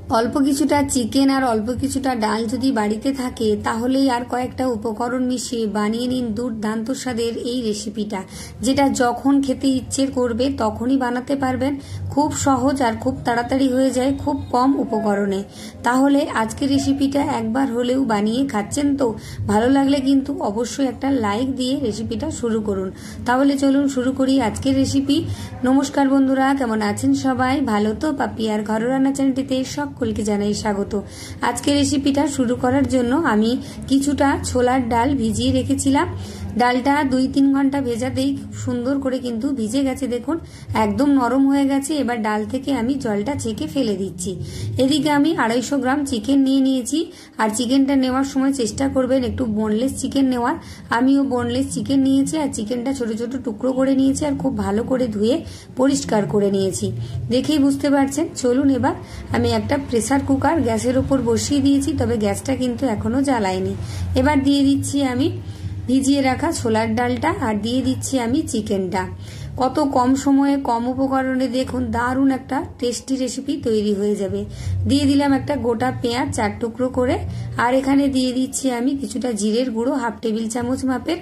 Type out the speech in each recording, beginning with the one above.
অল্প কিছুটা চিকেন আর অল্প কিছুটা ডাল যদি বাড়িতে থাকে তাহলেই আর কয়েকটা উপকরণ মিশিয়ে বানিয়ে নিন দুর্দান্ত স্বাদের এই রেসিপিটা, যেটা যখন খেতে ইচ্ছে করবে তখনই বানাতে পারবেন। খুব সহজ আর খুব তাড়াতাড়ি হয়ে যায় খুব কম উপকরণে। তাহলে আজকের রেসিপিটা একবার হলেও বানিয়ে খাচ্ছেন তো? ভালো লাগলে কিন্তু অবশ্যই একটা লাইক দিয়ে রেসিপিটা শুরু করুন। তাহলে চলুন শুরু করি আজকের রেসিপি। নমস্কার বন্ধুরা, কেমন আছেন সবাই? ভালো তো? পাপিয়ার ঘরোয়া রান্না চ্যানেলটিতে সকলকে জানাই স্বাগত। আজকের রেসিপিটা শুরু করার জন্য আমি কিছুটা ছোলার ডাল ভিজিয়ে রেখেছিলাম। ডালটা 2-3 ঘন্টা ভেজাতেই সুন্দর করে কিন্তু ভিজে গেছে, দেখুন একদম নরম হয়ে গেছে। এবার ডাল থেকে আমি জলটা ছেঁকে ফেলে দিচ্ছি। এদিকে আমি 250 গ্রাম চিকেন নিয়ে নিয়েছি। আর চিকেনটা নেওয়ার সময় চেষ্টা করবেন একটু বোনলেস চিকেন নেওয়ার। আমিও বোনলেস চিকেন নিয়েছি আর চিকেনটা ছোট ছোট টুকরো করে নিয়েছি আর খুব ভালো করে ধুয়ে পরিষ্কার করে নিয়েছি। দেখেই বুঝতে পারছেন। চলুন এবার আমি একটা প্রেসার কুকার গ্যাসের উপর বসিয়ে দিয়েছি, তবে গ্যাসটা কিন্তু এখনো জ্বালাইনি। এবার দিয়ে দিচ্ছি আমি ভিজিয়ে রাখা ছোলার ডালটা আর দিয়ে দিচ্ছি আমি চিকেনটা। কত কম সময়ে কম উপকরণে দেখুন দারুণ একটা টেস্টি রেসিপি তৈরি হয়ে যাবে। দিয়ে দিলাম একটা গোটা পেঁয়াজ 4 টুকরো করে। আর এখানে দিয়ে দিচ্ছি আমি কিছুটা জিরের গুঁড়ো 1/2 টেবিল চামচ মাপের।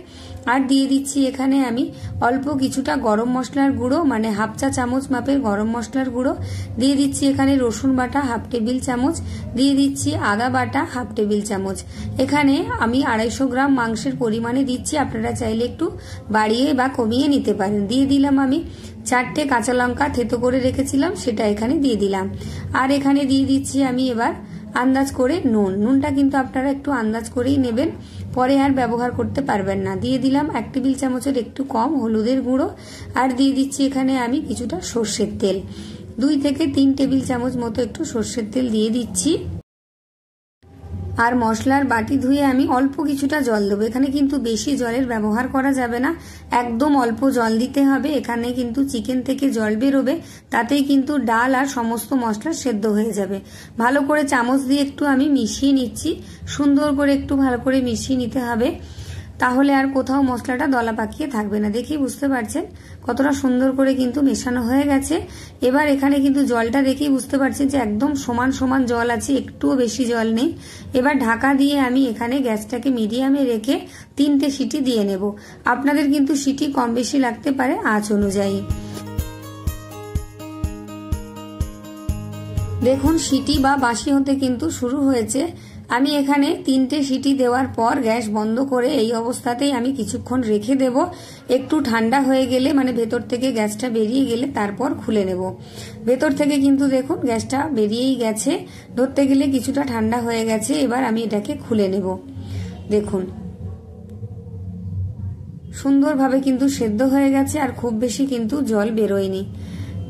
আর দিয়ে দিচ্ছি এখানে আমি অল্প কিছুটা গরম মশলার গুঁড়ো, মানে 1/2 চা চামচ মাপের গরম মশলার গুঁড়ো। দিয়ে দিচ্ছি এখানে রসুন বাটা 1/2 টেবিল চামচ। দিয়ে দিচ্ছি আদা বাটা 1/2 টেবিল চামচ। এখানে আমি 250 গ্রাম মাংসের পরিমাণে দিচ্ছি, আপনারা চাইলে একটু বাড়িয়ে বা কমিয়ে নিতে পারেন। দিয়ে দিলাম আমি 4টে কাঁচা লঙ্কা থেতো করে রেখেছিলাম, সেটা এখানে দিয়ে দিলাম। আর এখানে দিয়ে দিচ্ছি আমি এবার আন্দাজ করে নুনটা কিন্তু আপনারা একটু আন্দাজ করেই নেবেন, পরে আর ব্যবহার করতে পারবেন না। দিয়ে দিলাম 1 টেবিল চামচের একটু কম হলুদের গুঁড়ো। আর দিয়ে দিচ্ছি এখানে আমি কিছুটা সর্ষের তেল, 2 থেকে 3 টেবিল চামচ মতো একটু সর্ষের তেল দিয়ে দিচ্ছি। আর মশলার বাটি ধুয়ে আমি অল্প কিছুটা জল দেবো। এখানে কিন্তু বেশি জলের ব্যবহার করা যাবে না, একদম অল্প জল দিতে হবে। এখানে কিন্তু চিকেন থেকে জল বেরোবে, তাতেই কিন্তু ডাল আর সমস্ত মশলা সেদ্ধ হয়ে যাবে। ভালো করে চামচ দিয়ে একটু আমি মিশিয়ে নিচ্ছি, সুন্দর করে একটু ভালো করে মিশিয়ে নিতে হবে, তাহলে আর কোথাও মশলাটা দলা পাকিয়ে থাকবে না। দেখেই বুঝতে পারছেন কতটা সুন্দর করে কিন্তু মেশানো হয়ে গেছে। এবার এখানে কিন্তু জলটা দেখেই বুঝতে পারছেন যে একদম সমান সমান জল আছে, একটুও বেশি জল নেই। এবার ঢাকা দিয়ে আমি এখানে গ্যাসটাকে মিডিয়ামে রেখে 3টে সিটি দিয়ে নেব। আপনাদের কিন্তু সিটি কম বেশি লাগতে পারে আঁচ অনুযায়ী। দেখুন সিটি বা বাঁশি হতে কিন্তু শুরু হয়েছে। আমি এখানে 3টে সিটি দেওয়ার পর গ্যাস বন্ধ করে এই অবস্থাতেই আমি কিছুক্ষণ রেখে দেব। একটু ঠান্ডা হয়ে গেলে, মানে ভেতর থেকে গ্যাসটা বেরিয়ে গেলে তারপর খুলে নেব। ভেতর থেকে কিন্তু দেখুন গ্যাসটা বেরিয়েই গেছে, ধরতে গেলে কিছুটা ঠান্ডা হয়ে গেছে। এবার আমি এটাকে খুলে নেব। দেখুন সুন্দরভাবে কিন্তু সেদ্ধ হয়ে গেছে আর খুব বেশি কিন্তু জল বেরোয়নি,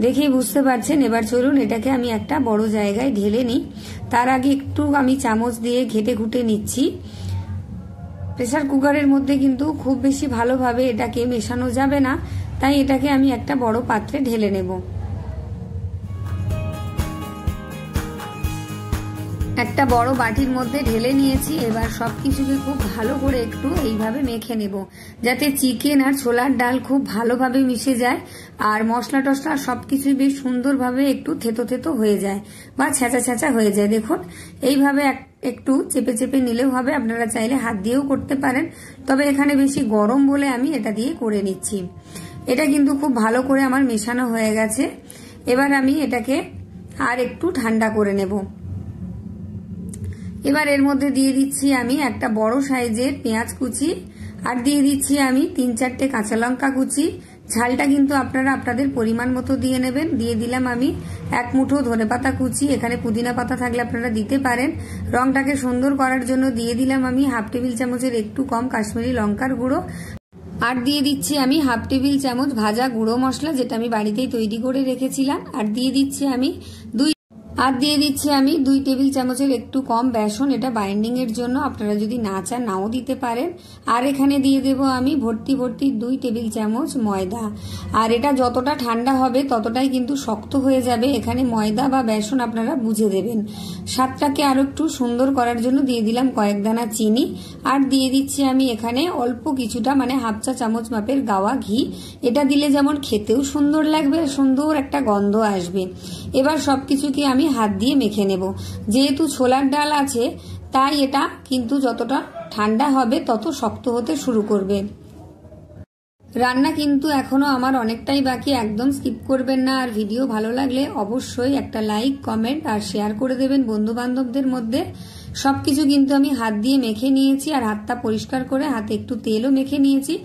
দেখেই বুঝতে পারছেন। এবার চলুন এটাকে আমি একটা বড় জায়গায় ঢেলে নিই। তার আগে একটু আমি চামচ দিয়ে ঘেটে ঘুটে নিচ্ছি। প্রেসার কুকারের মধ্যে কিন্তু খুব বেশি ভালোভাবে এটাকে মেশানো যাবে না, তাই এটাকে আমি একটা বড় পাত্রে ঢেলে নেব। একটা বড় বাটির মধ্যে ঢেলে নিয়েছি। এবার সবকিছুকে খুব ভালো করে একটু এইভাবে মেখে নেব, যাতে চিকেন আর ছোলার ডাল খুব ভালোভাবে মিশে যায় আর মশলা টশলা সবকিছু বেশ সুন্দরভাবে একটু থেতো থেতো হয়ে যায় বা ছেঁচা ছেঁচা হয়ে যায়। দেখুন এইভাবে একটু চেপে চেপে নিলেও হবে, আপনারা চাইলে হাত দিয়েও করতে পারেন, তবে এখানে বেশি গরম বলে আমি এটা দিয়ে করে নিচ্ছি। এটা কিন্তু খুব ভালো করে আমার মেশানো হয়ে গেছে। এবার আমি এটাকে আর একটু ঠান্ডা করে নেব। এবার এর মধ্যে দিয়ে দিচ্ছি আমি একটা বড় সাইজের পেঁয়াজ কুচি আর দিয়ে দিচ্ছি আমি 3-4টে কাঁচা লঙ্কা কুচি। ঝালটা কিন্তু আপনারা আপনাদের পরিমাণ মতো দিয়ে নেবেন। দিয়ে দিলাম আমি 1 মুঠো ধনেপাতা কুচি, এখানে পুদিনা পাতা থাকলে আপনারা দিতে পারেন। রংটাকে সুন্দর করার জন্য দিয়ে দিলাম আমি 1/2 টেবিল চামচের একটু কম কাশ্মীরি লঙ্কার গুঁড়ো। আর দিয়ে দিচ্ছি আমি 1/2 টেবিল চামচ ভাজা গুঁড়ো মশলা, যেটা আমি বাড়িতেই তৈরি করে রেখেছিলাম। আর দিয়ে দিচ্ছি আমি 2 টেবিল চামচের একটু কম বেসন, এটা বাইন্ডিং এর জন্য, আপনারা যদি না চান নাও দিতে পারেন। আর এখানে দিয়ে দেব আমি ভর্তি 2 টেবিল চামচ ময়দা। আর এটা যতটা ঠান্ডা হবে ততটাই কিন্তু শক্ত হয়ে যাবে। এখানে ময়দা বা বেসন আপনারা বুঝে দেবেন। স্বাদটাকে আরো একটু সুন্দর করার জন্য দিয়ে দিলাম কয়েক দানা চিনি। আর দিয়ে দিচ্ছি আমি এখানে অল্প কিছুটা, মানে 1/2 চা চামচ মাপের গাওয়া ঘি। এটা দিলে যেমন খেতেও সুন্দর লাগবে, সুন্দর একটা গন্ধ আসবে। এবার সবকিছুকে আমি হাত দিয়ে মেখে নেব। যেহেতু ছোলার ডাল আছে তাই এটা কিন্তু যতটা ঠান্ডা হবে তত শক্ত হতে শুরু করবে। রান্না কিন্তু এখনো আমার অনেকটাই বাকি, একদম স্কিপ করবেন না। আর ভিডিও ভালো লাগলে অবশ্যই একটা লাইক, কমেন্ট আর শেয়ার করে দেবেন বন্ধু বান্ধবদের মধ্যে। সবকিছু কিন্তু আমি হাত দিয়ে মেখে নিয়েছি আর হাতটা পরিষ্কার করে হাতে একটু তেলও মেখে নিয়েছি।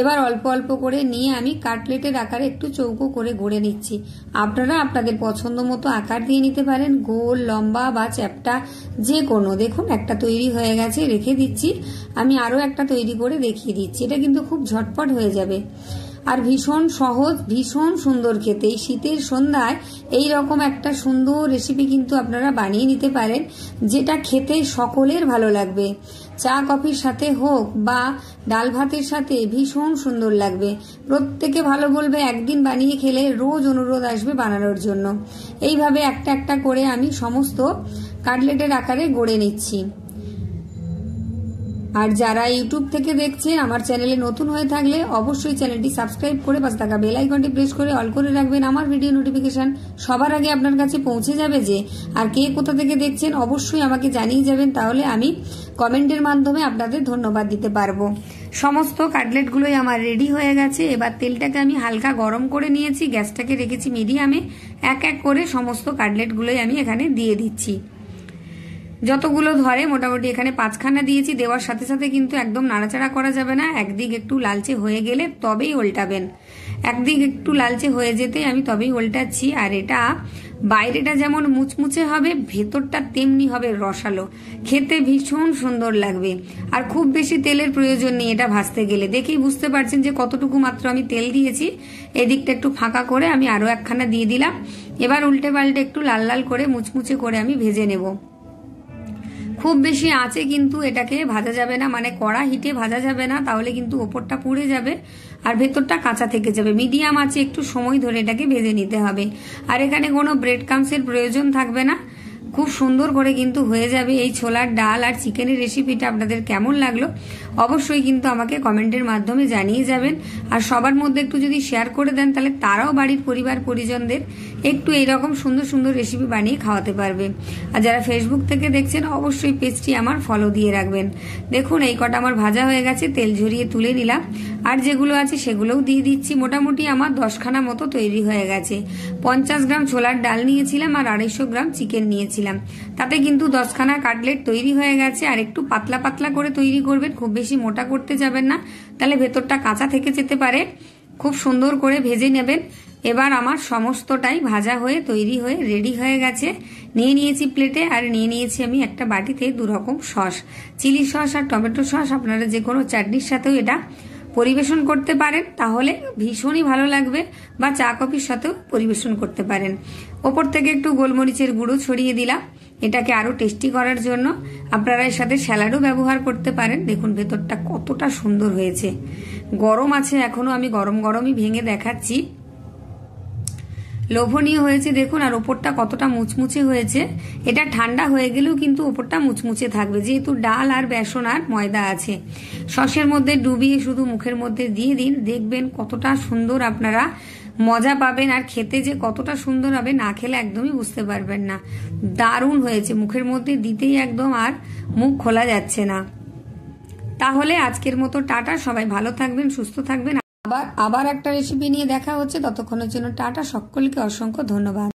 এবার অল্প অল্প করে নিয়ে আমি কাটলেটের আকারে একটু চৌকো করে গড়ে নিচ্ছি। আপনারা আপনাদের পছন্দ মতো আকার দিয়ে নিতে পারেন, গোল, লম্বা বা চ্যাপ্টা যে কোনো। দেখুন একটা তৈরি হয়ে গেছে, রেখে দিচ্ছি। আমি আরও একটা তৈরি করে দেখিয়ে দিচ্ছি। এটা কিন্তু খুব ঝটপট হয়ে যাবে আর ভীষণ সহজ, ভীষণ সুন্দর খেতে। এই শীতের সন্ধ্যায় এই রকম একটা সুন্দর রেসিপি কিন্তু আপনারা বানিয়ে নিতে পারেন, যেটা খেতে সকলের ভালো লাগবে। চা কফির সাথে হোক বা ডাল ভাতের সাথে ভীষণ সুন্দর লাগবে। প্রত্যেকে ভালো বলবে, একদিন বানিয়ে খেলে রোজ অনুরোধ আসবে বানানোর জন্য। এইভাবে একটা একটা করে আমি সমস্ত কাটলেটের আকারে গড়ে নিচ্ছি। আর যারা ইউটিউব থেকে দেখছেন, আমার চ্যানেলে নতুন হয়ে থাকলে অবশ্যই চ্যানেলটি সাবস্ক্রাইব করে পাশে থাকা বেল আইকনটি প্রেস করে অল করে রাখবেন। আমার ভিডিও নোটিফিকেশন সবার আগে আপনার কাছে পৌঁছে যাবে যে। আর কে কোথা থেকে দেখছেন অবশ্যই আমাকে জানিয়ে যাবেন, তাহলে আমি কমেন্টের মাধ্যমে আপনাদের ধন্যবাদ দিতে পারবো। সমস্ত কাটলেটগুলোই আমার রেডি হয়ে গেছে। এবার তেলটাকে আমি হালকা গরম করে নিয়েছি, গ্যাসটাকে রেখেছি মিডিয়ামে। এক এক করে সমস্ত কাটলেটগুলোই আমি এখানে দিয়ে দিচ্ছি। যতগুলো ধরে মোটামুটি এখানে 5খানা দিয়েছি। দেওয়ার সাথে সাথে কিন্তু একদম নাড়াচাড়া করা যাবে না। একদিক একটু লালচে হয়ে গেলে তবেই উল্টাবেন। একদিক একটু লালচে হয়ে যেতে আমি তবেই উল্টাচ্ছি। আর এটা বাইরেটা যেমন মুচমুচে হবে, ভেতরটা তেমনি হবে রসালো, খেতে ভীষণ সুন্দর লাগবে। আর খুব বেশি তেলের প্রয়োজন নেই এটা ভাজতে গেলে। দেখেই বুঝতে পারছেন যে কতটুকু মাত্র আমি তেল দিয়েছি। এদিকটা একটু ফাঁকা করে আমি আরো একখানা দিয়ে দিলাম। এবার উল্টে পাল্টে একটু লাল লাল করে মুচমুচে করে আমি ভেজে নেব। খুব বেশি আঁচে কিন্তু এটাকে ভাজা যাবে না, মানে কড়া হিটে ভাজা যাবে না, তাহলে কিন্তু ওপরটা পুড়ে যাবে আর ভেতরটা কাঁচা থেকে যাবে। মিডিয়াম আঁচে একটু সময় ধরে এটাকে ভেজে নিতে হবে। আর এখানে কোনো ব্রেড ক্রাম্বসের প্রয়োজন থাকবে না। খুব সুন্দর করে কিন্তু হয়ে যাবে এই ছোলার ডাল আর চিকেনের রেসিপিটা। আপনাদের কেমন লাগলো অবশ্যই কিন্তু আমাকে কমেন্টের মাধ্যমে জানিয়ে যাবেন। আর সবার মধ্যে একটু যদি শেয়ার করে দেন, তাহলে তারাও বাড়ির পরিবার পরিজনদের একটু এইরকম সুন্দর সুন্দর রেসিপি বানিয়ে খাওয়াতে পারবে। আর যারা ফেসবুক থেকে দেখছেন অবশ্যই পেজটি আমার ফলো দিয়ে রাখবেন। দেখুন এই কটা আমার ভাজা হয়ে গেছে, তেল ঝরিয়ে তুলে নিলাম। আর যেগুলো আছে সেগুলোও দিয়ে দিচ্ছি। মোটামুটি আমার 10খানা মতো তৈরি হয়ে গেছে। 50 গ্রাম ছোলার ডাল নিয়েছিলাম আর 250 গ্রাম চিকেন নিয়েছিলাম। তাতে কিন্তু 10খানা কাটলেট তৈরি হয়ে গেছে। আর একটু পাতলা পাতলা করে তৈরি করবেন, খুব বেশি মোটা করতে যাবেন না, তাহলে ভেতরটা কাঁচা থেকে যেতে পারে। খুব সুন্দর করে ভেজে নেবেন। এবার আমার সমস্তটাই ভাজা হয়ে তৈরি হয়ে রেডি হয়ে গেছে। নিয়ে নিয়েছি প্লেটে। আর নিয়ে নিয়েছি আমি একটা বাটিতে 2 রকম সস, চিলি সস আর টমেটো সস। আপনারা যে কোনো চাটনির সাথেও এটা পরিবেশন করতে পারেন, তাহলে ভীষণই ভালো লাগবে। বা চা কফির সাথেও পরিবেশন করতে পারেন। ওপর থেকে একটু গোলমরিচের গুঁড়ো ছড়িয়ে দিলাম এটাকে আরো টেস্টি করার জন্য। আপনারা এর সাথে স্যালাডও ব্যবহার করতে পারেন। দেখুন ভেতরটা কতটা সুন্দর হয়েছে। গরম আছে এখনো, আমি গরম গরমই ভেঙে দেখাচ্ছি। লোভনীয় হয়েছে দেখুন। আর ওপরটা কতটা মুচমুচে হয়েছে। এটা ঠান্ডা হয়ে গেলেও কিন্তু ওপরটা মুচমুচে থাকবে, যেহেতু ডাল আর বেসন আর ময়দা আছে। সসের মধ্যে ডুবিয়ে শুধু মুখের মধ্যে দিয়ে দিন, দেখবেন কতটা সুন্দর আপনারা মজা পাবেন। আর খেতে যে কতটা সুন্দর হবে, না খেলে একদমই বুঝতে পারবেন না। দারুণ হয়েছে, মুখের মধ্যে দিতেই একদম আর মুখ খোলা যাচ্ছে না। তাহলে আজকের মতো টাটা, সবাই ভালো থাকবেন, সুস্থ থাকবেন। আবার একটা রেসিপি নিয়ে দেখা হচ্ছে। ততক্ষণের জন্য টাটা, সকলকে অসংখ্য ধন্যবাদ।